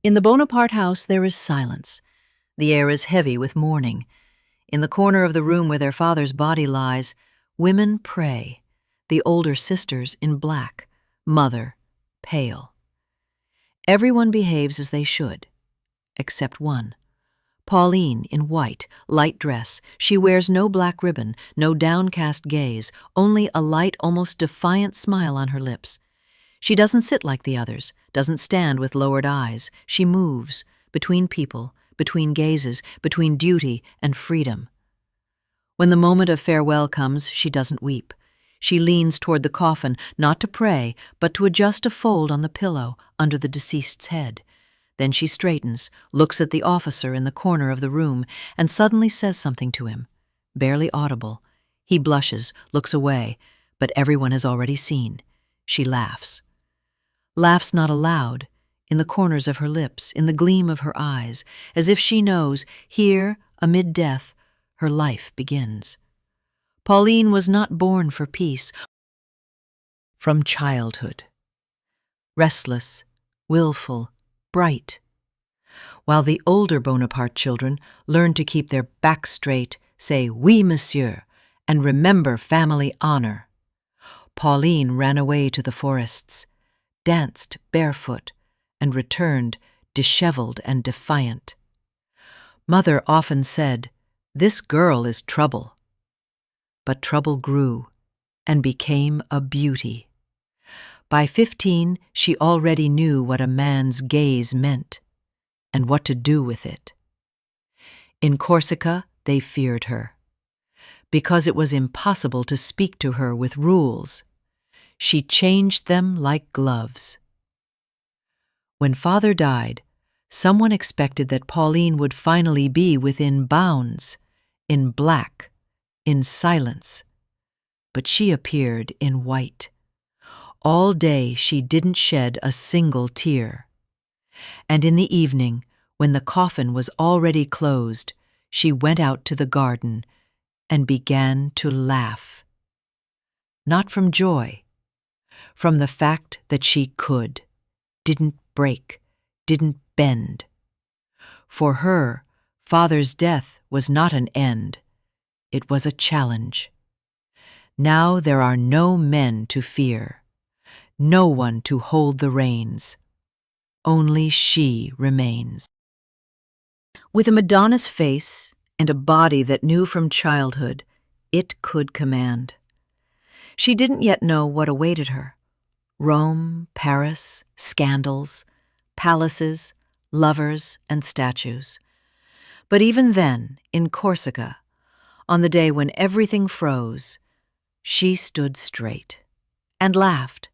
In the Bonaparte house there is silence. The air is heavy with mourning. In the corner of the room where their father's body lies, women pray, the older sisters in black, mother pale. Everyone behaves as they should, except one. Pauline in white, light dress. She wears no black ribbon, no downcast gaze, only a light, almost defiant smile on her lips. She doesn't sit like the others, doesn't stand with lowered eyes. She moves, between people, between gazes, between duty and freedom. When the moment of farewell comes, she doesn't weep. She leans toward the coffin, not to pray, but to adjust a fold on the pillow under the deceased's head. Then she straightens, looks at the officer in the corner of the room, and suddenly says something to him, barely audible. He blushes, looks away, but everyone has already seen. She laughs. Laughs not aloud, in the corners of her lips, in the gleam of her eyes, as if she knows, here, amid death, her life begins. Pauline was not born for peace. From childhood. Restless, willful, bright. While the older Bonaparte children learn to keep their backs straight, say "Oui, monsieur," and remember family honor. Pauline ran away to the forests, danced barefoot, and returned disheveled and defiant. Mother often said, "This girl is trouble." But trouble grew and became a beauty. By 15, she already knew what a man's gaze meant and what to do with it. In Corsica, they feared her, because it was impossible to speak to her with rules. She changed them like gloves. When father died, someone expected that Pauline would finally be within bounds, in black, in silence. But she appeared in white. All day she didn't shed a single tear. And in the evening, when the coffin was already closed, she went out to the garden and began to laugh. Not from joy, from the fact that she could, didn't break, didn't bend. For her, father's death was not an end, it was a challenge. Now there are no men to fear, no one to hold the reins. Only she remains. With a Madonna's face and a body that knew from childhood, it could command. She didn't yet know what awaited her. Rome, Paris, scandals, palaces, lovers, and statues. But even then, in Corsica, on the day when everything froze, she stood straight and laughed,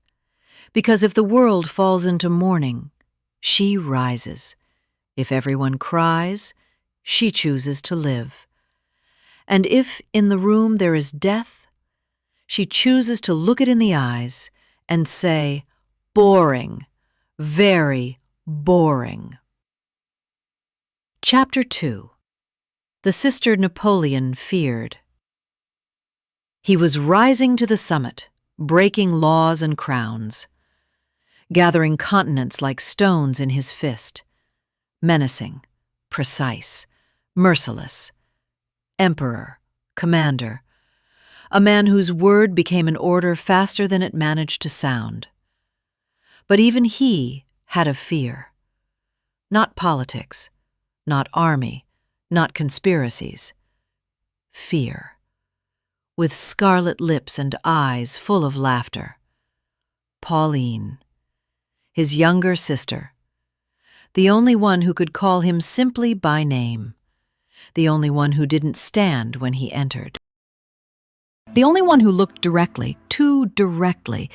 because if the world falls into mourning, she rises. If everyone cries, she chooses to live. And if in the room there is death, she chooses to look it in the eyes and say, "Boring, very boring." Chapter 2. The sister Napoleon feared. He was rising to the summit, breaking laws and crowns, gathering continents like stones in his fist, menacing, precise, merciless, emperor, commander, a man whose word became an order faster than it managed to sound. But even he had a fear. Not politics, not army, not conspiracies. Fear. With scarlet lips and eyes full of laughter. Pauline, his younger sister, the only one who could call him simply by name, the only one who didn't stand when he entered. The only one who looked directly, too directly,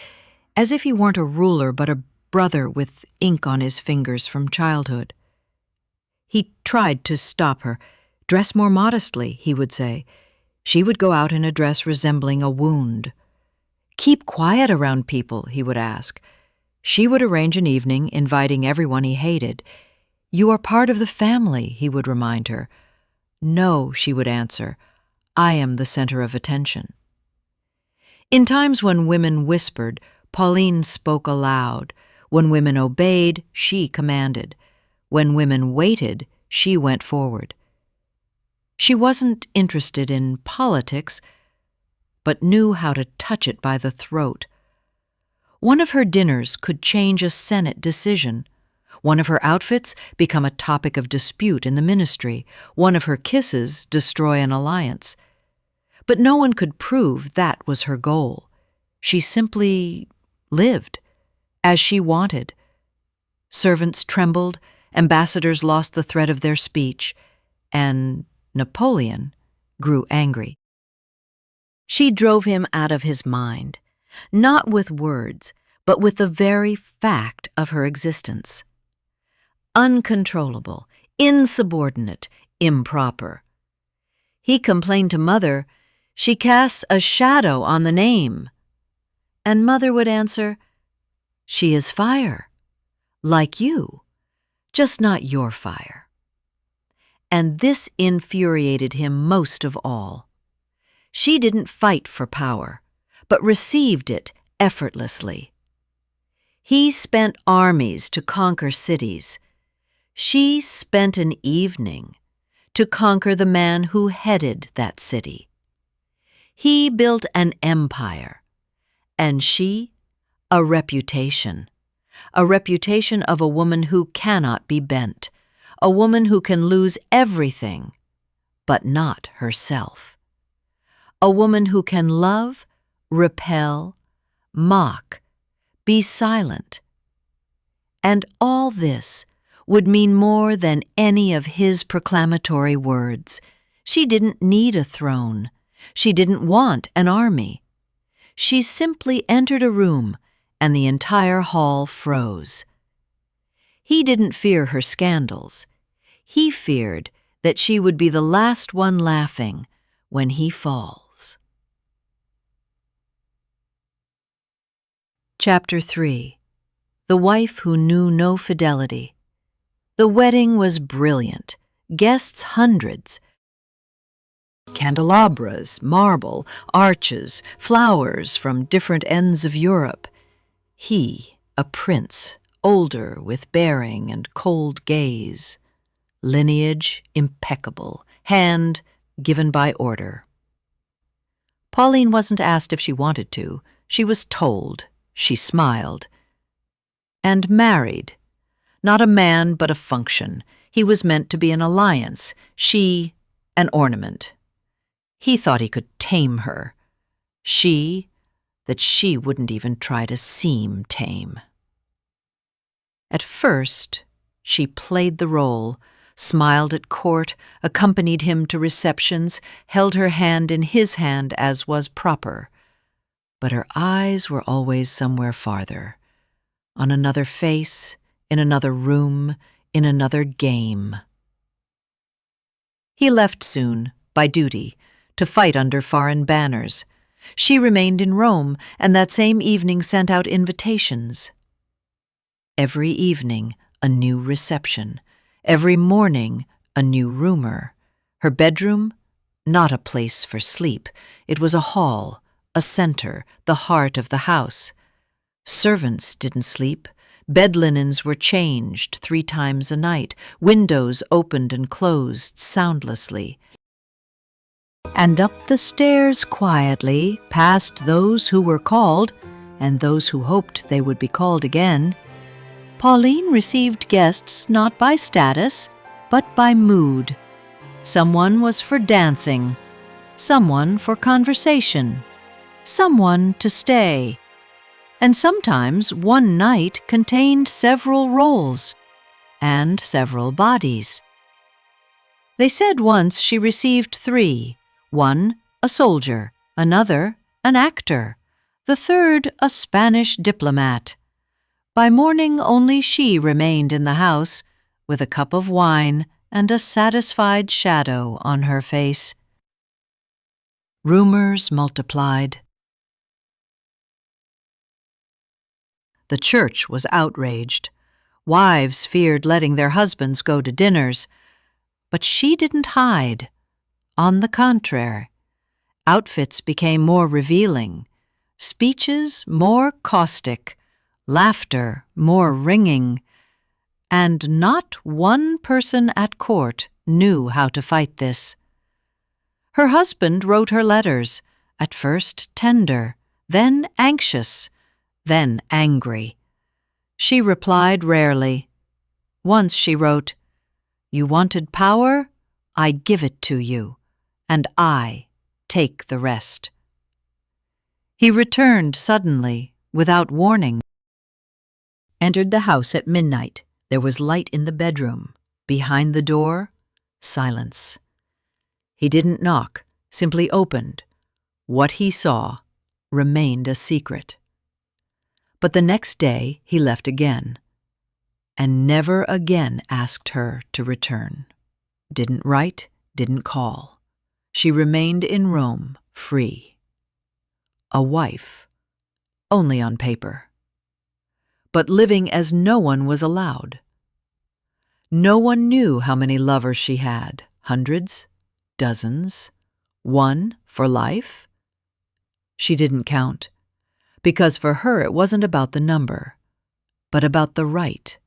as if he weren't a ruler but a brother with ink on his fingers from childhood. He tried to stop her. "Dress more modestly," he would say. She would go out in a dress resembling a wound. "Keep quiet around people," he would ask. She would arrange an evening, inviting everyone he hated. "You are part of the family," he would remind her. "No," she would answer. "I am the center of attention." In times when women whispered, Pauline spoke aloud. When women obeyed, she commanded. When women waited, she went forward. She wasn't interested in politics, but knew how to touch it by the throat. One of her dinners could change a Senate decision. One of her outfits become a topic of dispute in the ministry. One of her kisses destroy an alliance. But no one could prove that was her goal. She simply lived as she wanted. Servants trembled, ambassadors lost the thread of their speech, and Napoleon grew angry. She drove him out of his mind, not with words, but with the very fact of her existence. Uncontrollable, insubordinate, improper. He complained to Mother, "She casts a shadow on the name." And Mother would answer, "She is fire, like you, just not your fire." And this infuriated him most of all. She didn't fight for power, but received it effortlessly. He spent armies to conquer cities. She spent an evening to conquer the man who headed that city. He built an empire, and she a reputation of a woman who cannot be bent, a woman who can lose everything, but not herself. A woman who can love, repel, mock, be silent. And all this would mean more than any of his proclamatory words. She didn't need a throne. She didn't want an army. She simply entered a room, and the entire hall froze. He didn't fear her scandals. He feared that she would be the last one laughing when he falls. Chapter 3. The Wife Who Knew No Fidelity. The wedding was brilliant. Guests hundreds. Candelabras, marble, arches, flowers from different ends of Europe. He, a prince, older with bearing and cold gaze. Lineage impeccable, hand given by order. Pauline wasn't asked if she wanted to. She was told. She smiled. And married. Not a man, but a function. He was meant to be an alliance. She, an ornament. He thought he could tame her. That she wouldn't even try to seem tame. At first, she played the role, smiled at court, accompanied him to receptions, held her hand in his hand as was proper. But her eyes were always somewhere farther, on another face, in another room, in another game. He left soon, by duty, to fight under foreign banners. She remained in Rome, and that same evening sent out invitations. Every evening, a new reception. Every morning, a new rumor. Her bedroom, not a place for sleep. It was a hall, a center, the heart of the house. Servants didn't sleep. Bed linens were changed 3 times a night. Windows opened and closed soundlessly. And up the stairs quietly, past those who were called, and those who hoped they would be called again, Pauline received guests not by status, but by mood. Someone was for dancing, someone for conversation, someone to stay. And sometimes one night contained several roles and several bodies. They said once she received 3. One, a soldier, another, an actor, the third, a Spanish diplomat. By morning only she remained in the house, with a cup of wine and a satisfied shadow on her face. Rumors multiplied. The church was outraged. Wives feared letting their husbands go to dinners. But she didn't hide. On the contrary, outfits became more revealing, speeches more caustic, laughter more ringing, and not one person at court knew how to fight this. Her husband wrote her letters, at first tender, then anxious, then angry. She replied rarely. Once she wrote, "You wanted power? I give it to you, and I take the rest." He returned suddenly, without warning. Entered the house at midnight. There was light in the bedroom. Behind the door, silence. He didn't knock, simply opened. What he saw remained a secret. But the next day he left again, and never again asked her to return. Didn't write, didn't call. She remained in Rome, free. A wife, only on paper, but living as no one was allowed. No one knew how many lovers she had, hundreds, dozens, one for life. She didn't count, because for her it wasn't about the number, but about the right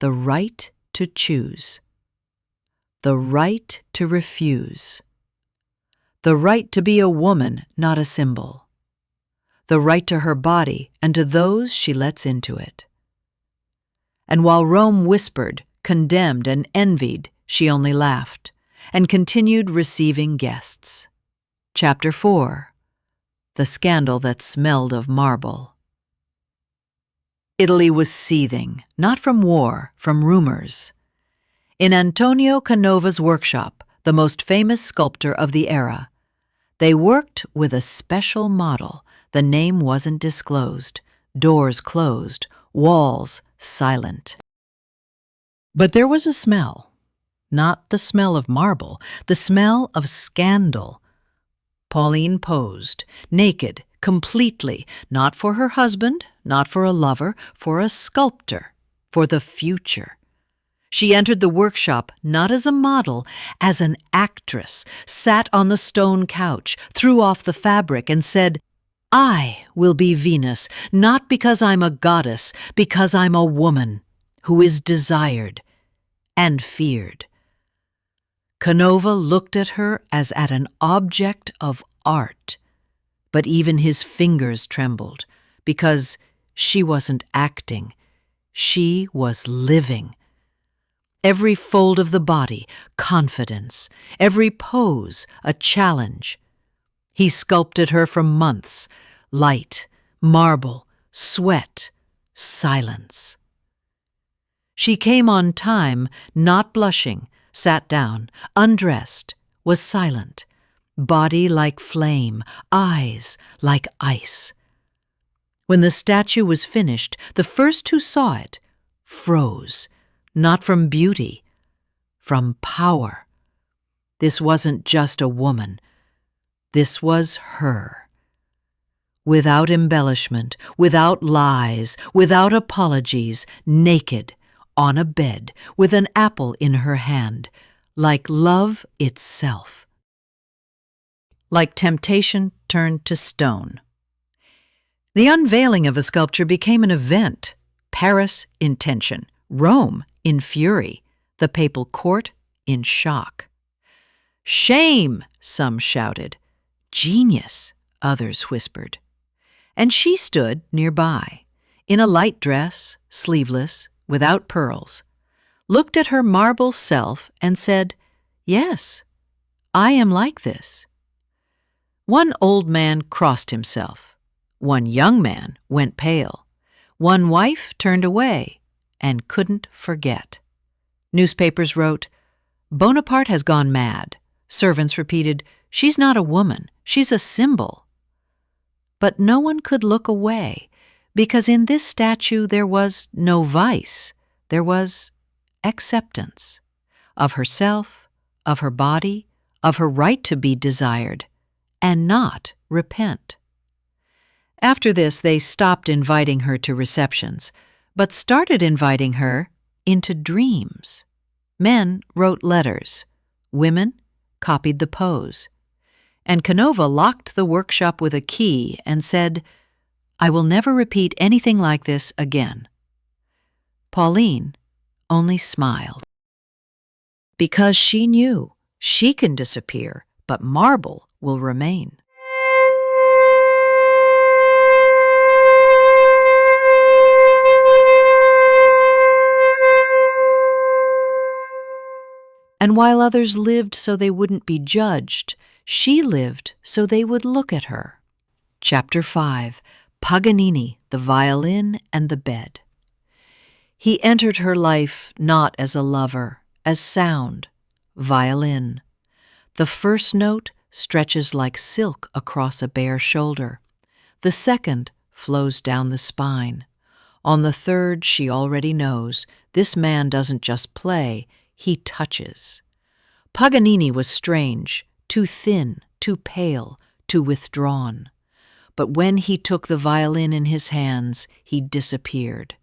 to choose, the right to refuse, the right to be a woman, not a symbol, the right to her body and to those she lets into it. And while Rome whispered, condemned, and envied, she only laughed and continued receiving guests. Chapter 4. The Scandal That Smelled of Marble. Italy was seething, not from war, from rumors. In Antonio Canova's workshop, the most famous sculptor of the era, they worked with a special model. The name wasn't disclosed, doors closed, walls silent. But there was a smell, not the smell of marble, the smell of scandal. Pauline posed, naked, completely, not for her husband, not for a lover, for a sculptor, for the future. She entered the workshop not as a model, as an actress, sat on the stone couch, threw off the fabric, and said, "I will be Venus, not because I'm a goddess, because I'm a woman who is desired and feared." Canova looked at her as at an object of art, but even his fingers trembled, because she wasn't acting, she was living. Every fold of the body, confidence, every pose, a challenge. He sculpted her for months, light, marble, sweat, silence. She came on time, not blushing, sat down, undressed, was silent, body like flame, eyes like ice. When the statue was finished, the first who saw it froze, not from beauty, from power. This wasn't just a woman. This was her. Without embellishment, without lies, without apologies, naked, on a bed, with an apple in her hand, like love itself. Like temptation turned to stone. The unveiling of a sculpture became an event. Paris in tension, Rome in fury, the papal court in shock. "Shame!" some shouted. "Genius!" others whispered. And she stood nearby, in a light dress, sleeveless, without pearls, looked at her marble self and said, "Yes, I am like this." One old man crossed himself. One young man went pale. One wife turned away and couldn't forget. Newspapers wrote, "Bonaparte has gone mad." Servants repeated, "She's not a woman, she's a symbol." But no one could look away, because in this statue there was no vice, there was acceptance of herself, of her body, of her right to be desired, and not repent. After this, they stopped inviting her to receptions, but started inviting her into dreams. Men wrote letters, women copied the pose, and Canova locked the workshop with a key and said, "I will never repeat anything like this again." Pauline only smiled. Because she knew she can disappear, but marble will remain. And while others lived so they wouldn't be judged, she lived so they would look at her. Chapter 5. Paganini, the Violin and the Bed. He entered her life not as a lover, as sound, violin. The first note stretches like silk across a bare shoulder. The second flows down the spine. On the third, she already knows, this man doesn't just play, he touches. Paganini was strange, too thin, too pale, too withdrawn. But when he took the violin in his hands, he disappeared.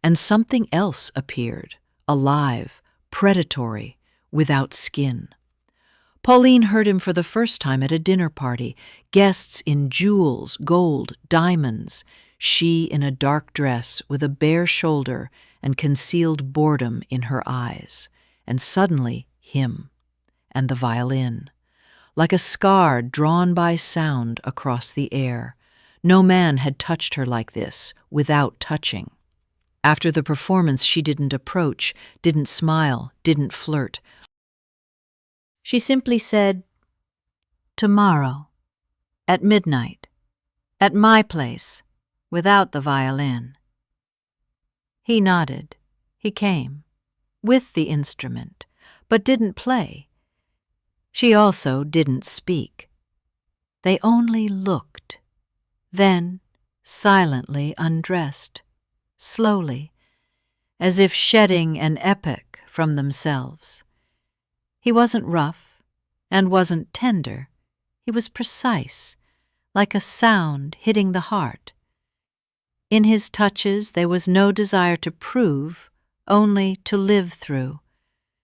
And something else appeared, alive, predatory, without skin. Pauline heard him for the first time at a dinner party, guests in jewels, gold, diamonds, she in a dark dress with a bare shoulder and concealed boredom in her eyes. And suddenly him, and the violin, like a scar drawn by sound across the air. No man had touched her like this, without touching. After the performance, she didn't approach, didn't smile, didn't flirt. She simply said, "Tomorrow, at midnight, at my place, without the violin." He nodded. He came, with the instrument, but didn't play. She also didn't speak. They only looked, then silently undressed, slowly, as if shedding an epic from themselves. He wasn't rough and wasn't tender. He was precise, like a sound hitting the heart. In his touches there was no desire to prove, only to live through.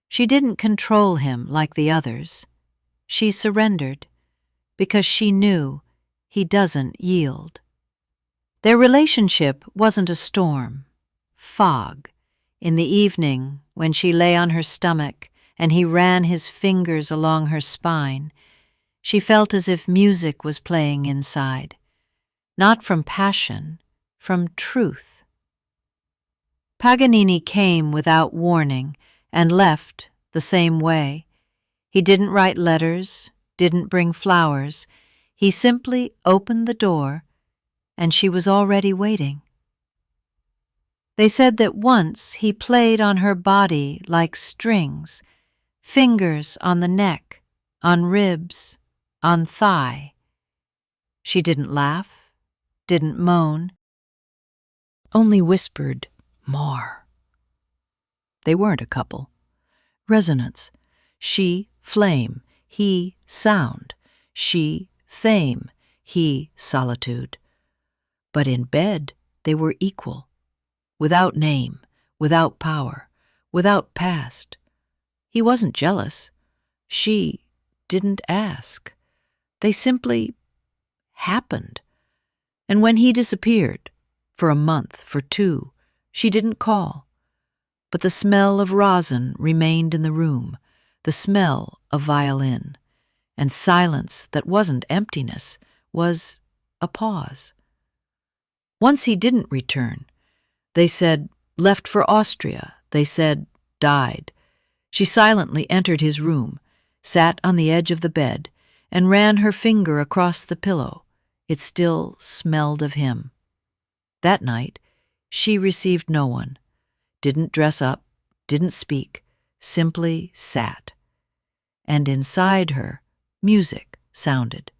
She didn't control him like the others. She surrendered, because she knew he doesn't yield. Their relationship wasn't a storm, fog. In the evening, when she lay on her stomach and he ran his fingers along her spine, she felt as if music was playing inside, not from passion, from truth. Paganini came without warning and left the same way. He didn't write letters, didn't bring flowers. He simply opened the door, and she was already waiting. They said that once he played on her body like strings, fingers on the neck, on ribs, on thigh. She didn't laugh, didn't moan, only whispered, "More." They weren't a couple. Resonance. She, flame, he, sound. She, fame, he, solitude. But in bed they were equal, without name, without power, without past. He wasn't jealous. She didn't ask. They simply happened. And when he disappeared, for a month, for 2, she didn't call. But the smell of rosin remained in the room, the smell of violin, and silence that wasn't emptiness, was a pause. Once he didn't return. They said, left for Austria. They said, died. She silently entered his room, sat on the edge of the bed, and ran her finger across the pillow. It still smelled of him. That night, she received no one, didn't dress up, didn't speak, simply sat. And inside her, music sounded,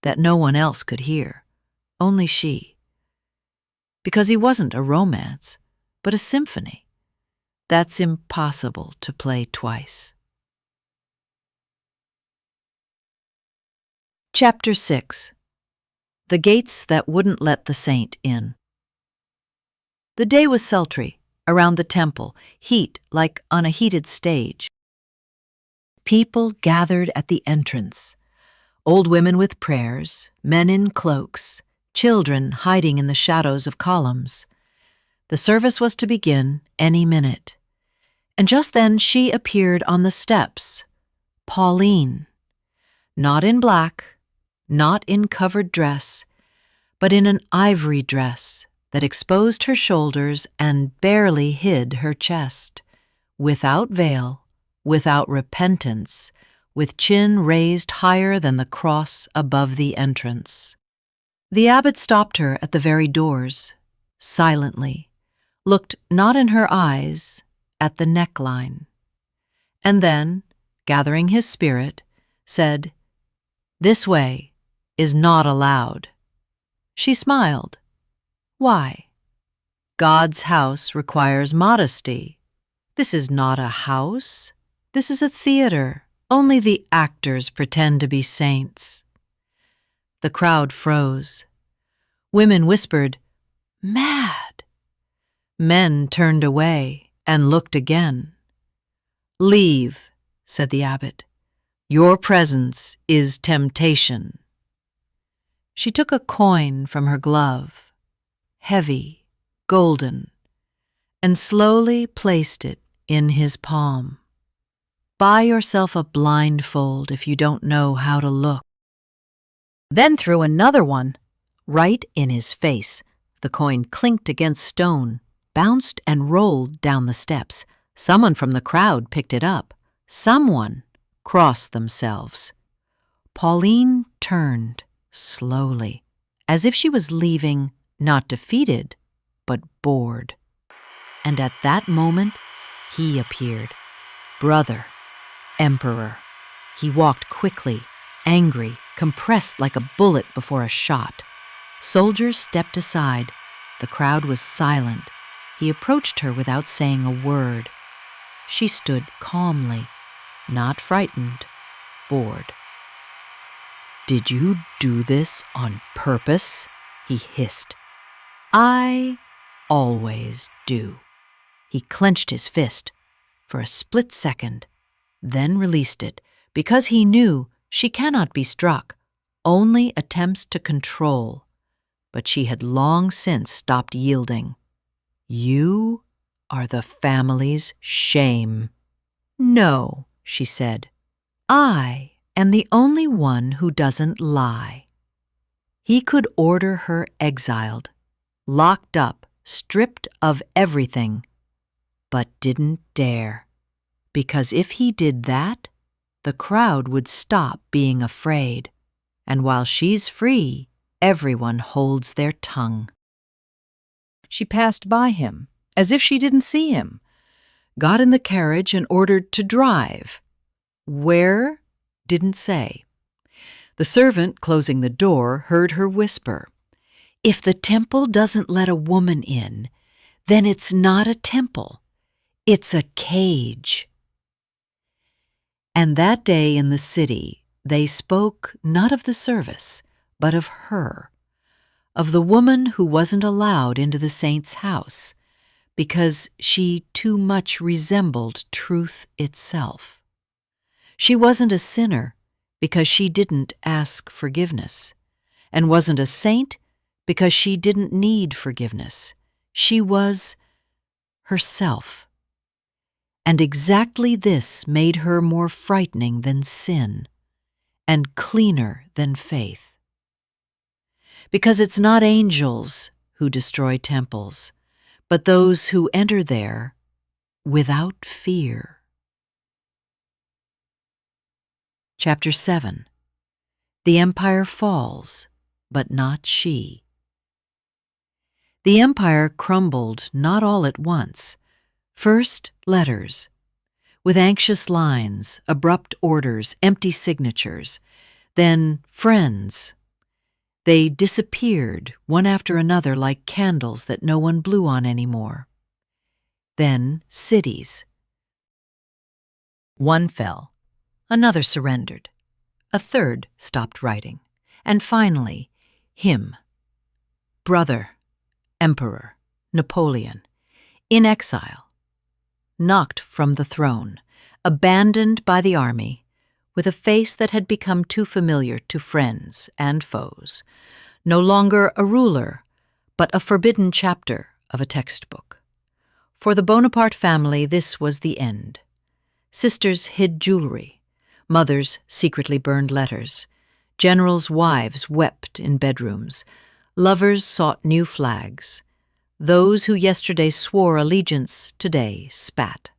that no one else could hear, only she. Because he wasn't a romance, but a symphony. That's impossible to play twice. Chapter 6. The Gates That Wouldn't Let the Saint In. The day was sultry, around the temple, heat like on a heated stage. People gathered at the entrance, old women with prayers, men in cloaks, children hiding in the shadows of columns. The service was to begin any minute. And just then she appeared on the steps, Pauline, not in black, not in covered dress, but in an ivory dress that exposed her shoulders and barely hid her chest, without veil, without repentance, with chin raised higher than the cross above the entrance. The abbot stopped her at the very doors, silently, looked not in her eyes, at the neckline, and then, gathering his spirit, said, "This way is not allowed." She smiled. Why? God's house requires modesty. This is not a house. This is a theater. Only the actors pretend to be saints. The crowd froze. Women whispered, "Mad." Men turned away and looked again. "Leave," said the abbot. "Your presence is temptation." She took a coin from her glove, heavy, golden, and slowly placed it in his palm. Buy yourself a blindfold if you don't know how to look. Then threw another one, right in his face. The coin clinked against stone, bounced and rolled down the steps. Someone from the crowd picked it up. Someone crossed themselves. Pauline turned slowly, as if she was leaving, not defeated, but bored. And at that moment, he appeared. Brother, emperor. He walked quickly, angry, compressed like a bullet before a shot. Soldiers stepped aside. The crowd was silent. He approached her without saying a word. She stood calmly, not frightened, bored. "Did you do this on purpose?" he hissed. "I always do." He clenched his fist for a split second, then released it, because he knew she cannot be struck, only attempts to control. But she had long since stopped yielding. "You are the family's shame." "No," she said. "I am the only one who doesn't lie." He could order her exiled, locked up, stripped of everything, but didn't dare, because if he did that, the crowd would stop being afraid, and while she's free, everyone holds their tongue. She passed by him, as if she didn't see him, got in the carriage and ordered to drive. Where? Didn't say. The servant, closing the door, heard her whisper, "If the temple doesn't let a woman in, then it's not a temple. It's a cage." And that day in the city, they spoke not of the service, but of her, of the woman who wasn't allowed into the saint's house because she too much resembled truth itself. She wasn't a sinner because she didn't ask forgiveness, and wasn't a saint because she didn't need forgiveness. She was herself. And exactly this made her more frightening than sin, and cleaner than faith. Because it's not angels who destroy temples, but those who enter there without fear. Chapter 7. The empire falls, but not she. The empire crumbled not all at once. First, letters, with anxious lines, abrupt orders, empty signatures. Then, friends. They disappeared, one after another, like candles that no one blew on anymore. Then, cities. One fell. Another surrendered. A third stopped writing. And finally, him. Brother, emperor, Napoleon, in exile, knocked from the throne, abandoned by the army, with a face that had become too familiar to friends and foes, no longer a ruler, but a forbidden chapter of a textbook. For the Bonaparte family, this was the end. Sisters hid jewelry. Mothers secretly burned letters. Generals' wives wept in bedrooms. Lovers sought new flags. Those who yesterday swore allegiance today spat.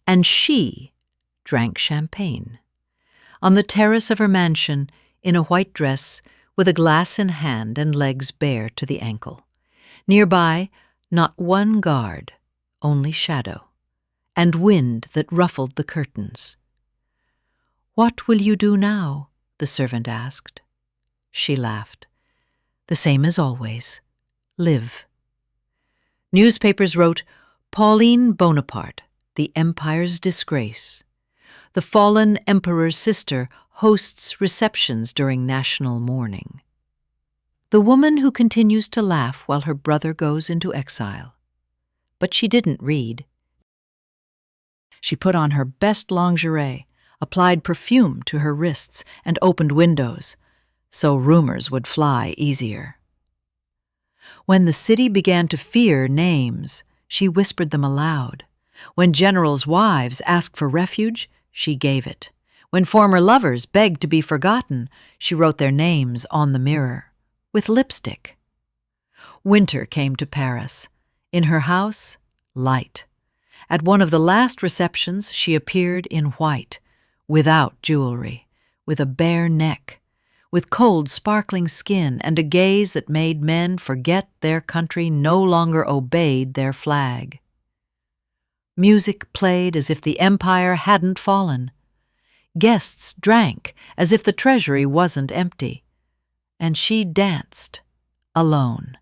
And she drank champagne. On the terrace of her mansion, in a white dress, with a glass in hand and legs bare to the ankle. Nearby, not one guard, only shadow, and wind that ruffled the curtains. "What will you do now?" the servant asked. She laughed. "The same as always. Live." Newspapers wrote, "Pauline Bonaparte, the empire's disgrace. The fallen emperor's sister hosts receptions during national mourning. The woman who continues to laugh while her brother goes into exile." But she didn't read. She put on her best lingerie, applied perfume to her wrists, and opened windows, so rumors would fly easier. When the city began to fear names, she whispered them aloud. When generals' wives asked for refuge, she gave it. When former lovers begged to be forgotten, she wrote their names on the mirror, with lipstick. Winter came to Paris. In her house, light. At one of the last receptions, she appeared in white, without jewelry, with a bare neck, with cold, sparkling skin and a gaze that made men forget their country no longer obeyed their flag. Music played as if the empire hadn't fallen. Guests drank as if the treasury wasn't empty. And she danced, alone,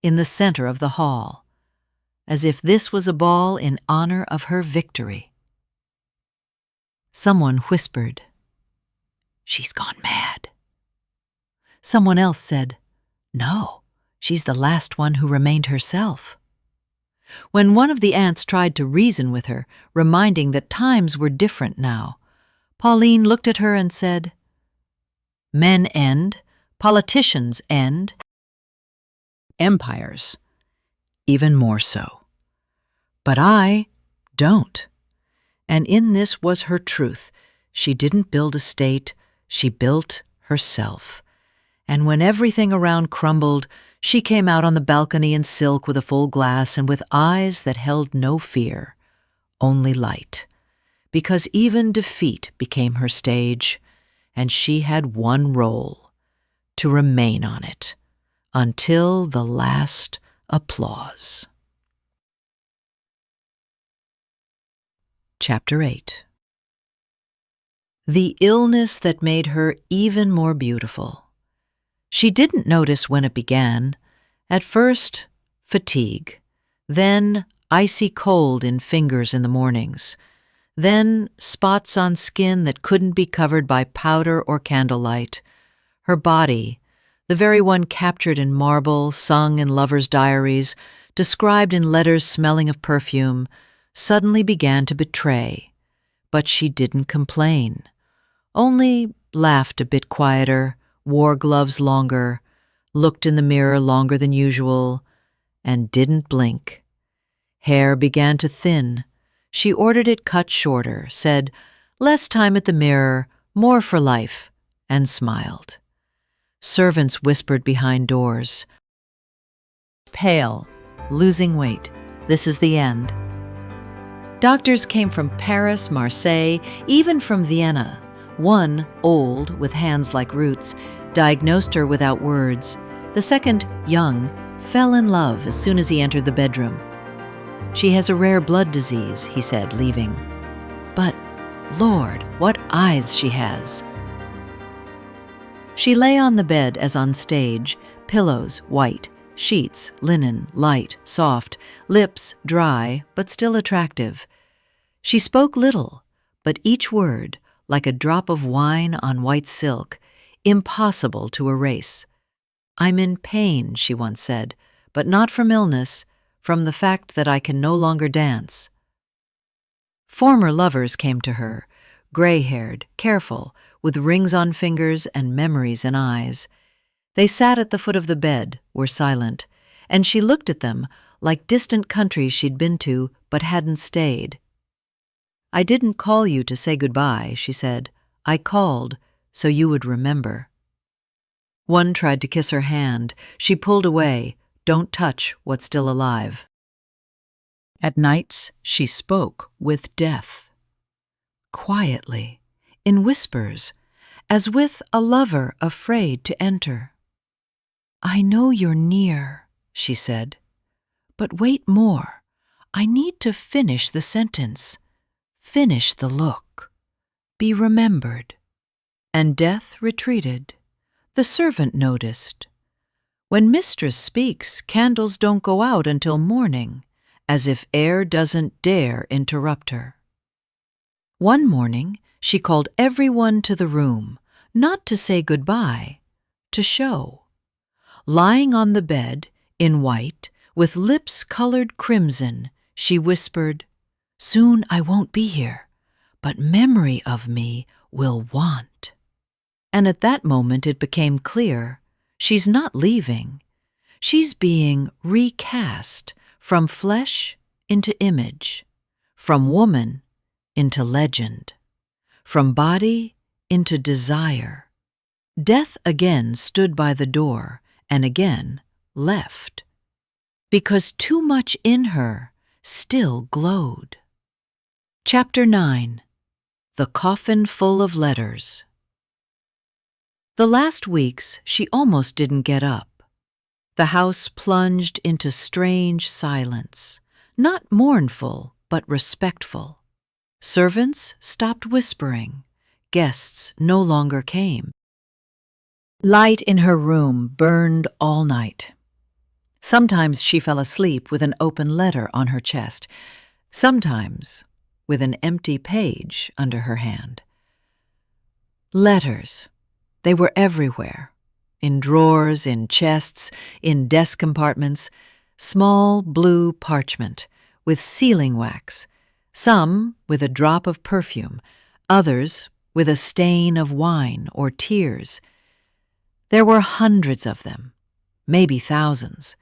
in the center of the hall, as if this was a ball in honor of her victory. Someone whispered, "She's gone mad." Someone else said, "No, she's the last one who remained herself." When one of the aunts tried to reason with her, reminding that times were different now, Pauline looked at her and said, "Men end, politicians end, empires, even more so. But I don't." And in this was her truth. She didn't build a state, she built herself. And when everything around crumbled, she came out on the balcony in silk with a full glass and with eyes that held no fear, only light. Because even defeat became her stage, and she had one role, to remain on it, until the last applause. Chapter 8. The illness that made her even more beautiful. She didn't notice when it began. At first, fatigue. Then, icy cold in fingers in the mornings. Then, spots on skin that couldn't be covered by powder or candlelight. Her body, the very one captured in marble, sung in lovers' diaries, described in letters smelling of perfume, suddenly began to betray. But she didn't complain. Only laughed a bit quieter, wore gloves longer, looked in the mirror longer than usual, and didn't blink. Hair began to thin. She ordered it cut shorter, said, "Less time at the mirror, more for life," and smiled. Servants whispered behind doors, "Pale, losing weight, this is the end." Doctors came from Paris, Marseille, even from Vienna. One, old, with hands like roots, diagnosed her without words. The second, young, fell in love as soon as he entered the bedroom. "She has a rare blood disease," he said, leaving. "But, Lord, what eyes she has!" She lay on the bed as on stage, pillows white, sheets linen, light, soft, lips dry, but still attractive. She spoke little, but each word, like a drop of wine on white silk, impossible to erase. "I'm in pain," she once said, "but not from illness, from the fact that I can no longer dance." Former lovers came to her, gray-haired, careful, with rings on fingers and memories in eyes. They sat at the foot of the bed, were silent, and she looked at them like distant countries she'd been to but hadn't stayed. "I didn't call you to say goodbye," she said. "I called so you would remember." One tried to kiss her hand. She pulled away. "Don't touch what's still alive." At nights, she spoke with death. Quietly, in whispers, as with a lover afraid to enter. "I know you're near," she said, "but wait more. I need to finish the sentence, finish the look, be remembered." And death retreated. The servant noticed. When mistress speaks, candles don't go out until morning, as if air doesn't dare interrupt her. One morning, she called everyone to the room, not to say goodbye, to show. Lying on the bed, in white, with lips colored crimson, she whispered, "Soon I won't be here, but memory of me will want." And at that moment it became clear, she's not leaving. She's being recast from flesh into image, from woman into legend, from body into desire. Death again stood by the door and again left, because too much in her still glowed. Chapter 9. The Coffin Full of Letters. The last weeks she almost didn't get up. The house plunged into strange silence, not mournful but respectful. Servants stopped whispering. Guests no longer came. Light in her room burned all night. Sometimes she fell asleep with an open letter on her chest, sometimes with an empty page under her hand. Letters. They were everywhere, in drawers, in chests, in desk compartments, small blue parchment with sealing wax, some with a drop of perfume, others with a stain of wine or tears. There were hundreds of them, maybe thousands.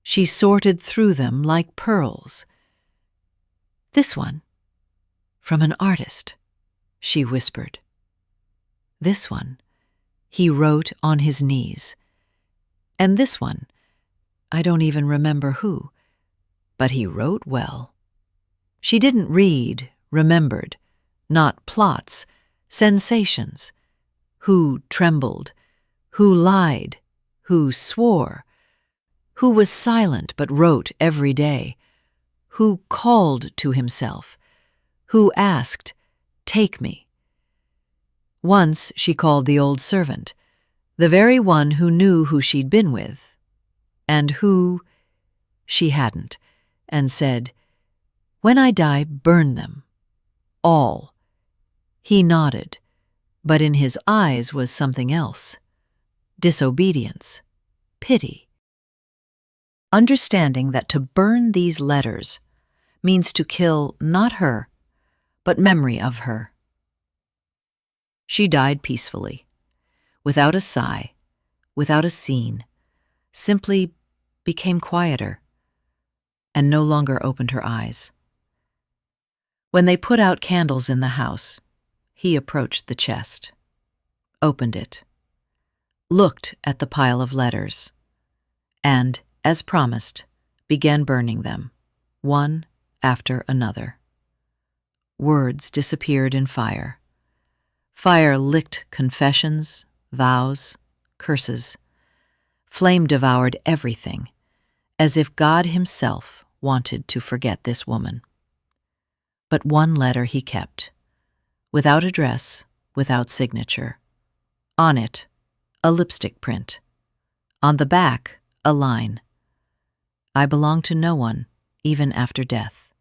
She sorted through them like pearls. "This one, from an artist," she whispered. "This one, he wrote on his knees. And this one, I don't even remember who, but he wrote well." She didn't read, remembered, not plots, sensations. Who trembled, who lied, who swore, who was silent but wrote every day, who called to himself, who asked, "Take me." Once she called the old servant, the very one who knew who she'd been with, and who she hadn't, and said, "When I die, burn them. All." He nodded, but in his eyes was something else. Disobedience, pity. Understanding that to burn these letters means to kill not her, but memory of her. She died peacefully, without a sigh, without a scene, simply became quieter, and no longer opened her eyes. When they put out candles in the house, he approached the chest, opened it, looked at the pile of letters, and, as promised, began burning them, one after another. Words disappeared in fire. Fire licked confessions, vows, curses. Flame devoured everything, as if God himself wanted to forget this woman. But one letter he kept, without address, without signature. On it, a lipstick print. On the back, a line. "I belong to no one, even after death."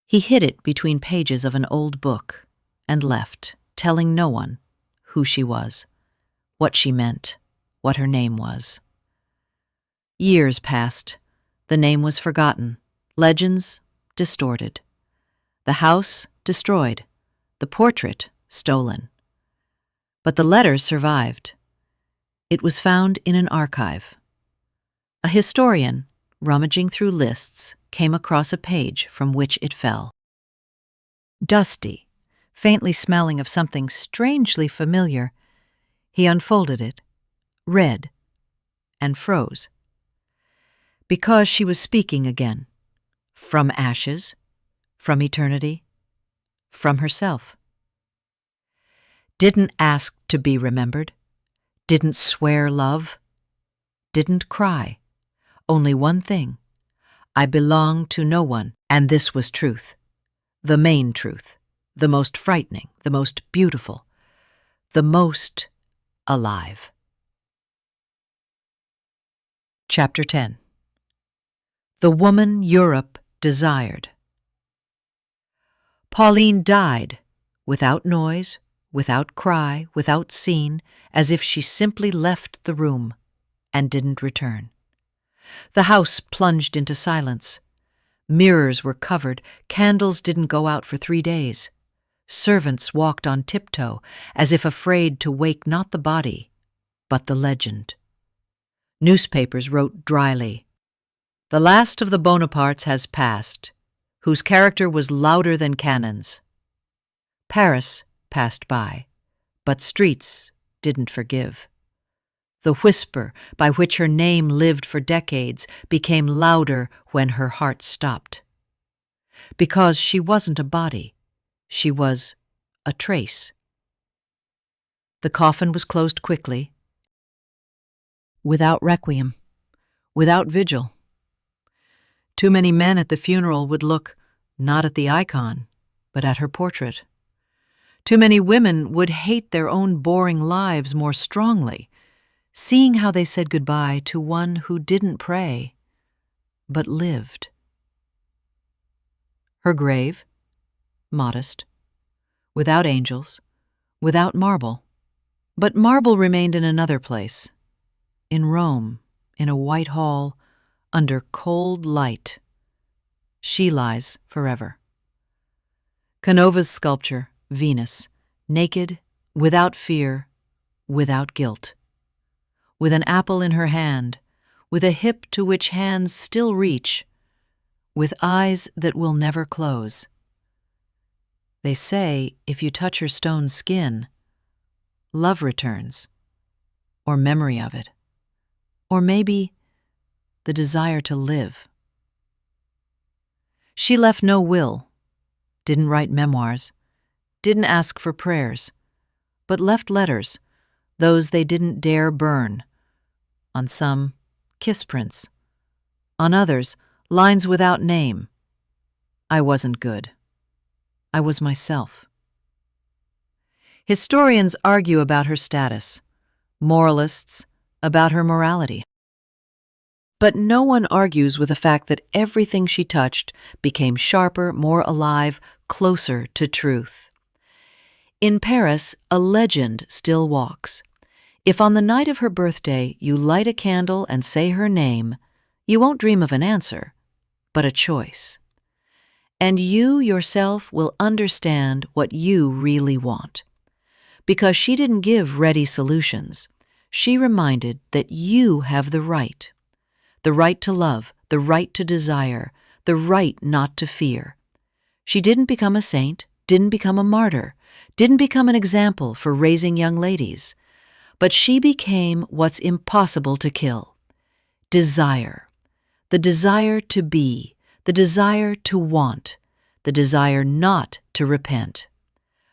He hid it between pages of an old book and left, telling no one who she was, what she meant, what her name was. Years passed. The name was forgotten, legends distorted. The house destroyed, the portrait stolen. But the letter survived. It was found in an archive. A historian, rummaging through lists, came across a page from which it fell. Dusty, faintly smelling of something strangely familiar, he unfolded it, read, and froze. Because she was speaking again. From ashes, from eternity, from herself. Didn't ask to be remembered, didn't swear love, didn't cry. Only one thing. I belong to no one, and this was truth. The main truth, the most frightening, the most beautiful, the most alive. Chapter 10. The woman Europe desired. Pauline died, without noise, without cry, without scene, as if she simply left the room and didn't return. The house plunged into silence. Mirrors were covered, candles didn't go out for 3 days. Servants walked on tiptoe, as if afraid to wake not the body, but the legend. Newspapers wrote dryly, "The last of the Bonapartes has passed, whose character was louder than cannons." Paris passed by, but streets didn't forgive. The whisper by which her name lived for decades became louder when her heart stopped. Because she wasn't a body, she was a trace. The coffin was closed quickly, without requiem, without vigil. Too many men at the funeral would look not at the icon, but at her portrait. Too many women would hate their own boring lives more strongly, seeing how they said goodbye to one who didn't pray, but lived. Her grave, modest, without angels, without marble. But marble remained in another place, in Rome, in a white hall, under cold light. She lies forever. Canova's sculpture, Venus, naked, without fear, without guilt. With an apple in her hand, with a hip to which hands still reach, with eyes that will never close. They say if you touch her stone skin, love returns, or memory of it, or maybe the desire to live. She left no will, didn't write memoirs, didn't ask for prayers, but left letters, those they didn't dare burn. On some, kiss prints. On others, lines without name. I wasn't good. I was myself. Historians argue about her status, moralists about her morality. But no one argues with the fact that everything she touched became sharper, more alive, closer to truth. In Paris, a legend still walks. If on the night of her birthday you light a candle and say her name, you won't dream of an answer, but a choice. And you yourself will understand what you really want. Because she didn't give ready solutions, she reminded that you have the right to love, the right to desire, the right not to fear. She didn't become a saint, didn't become a martyr, didn't become an example for raising young ladies. But she became what's impossible to kill. Desire. The desire to be, the desire to want, the desire not to repent.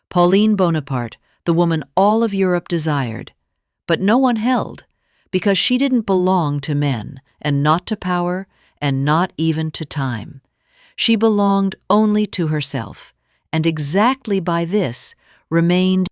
Pauline Bonaparte, the woman all of Europe desired, but no one held, because she didn't belong to men, and not to power, and not even to time. She belonged only to herself, and exactly by this remained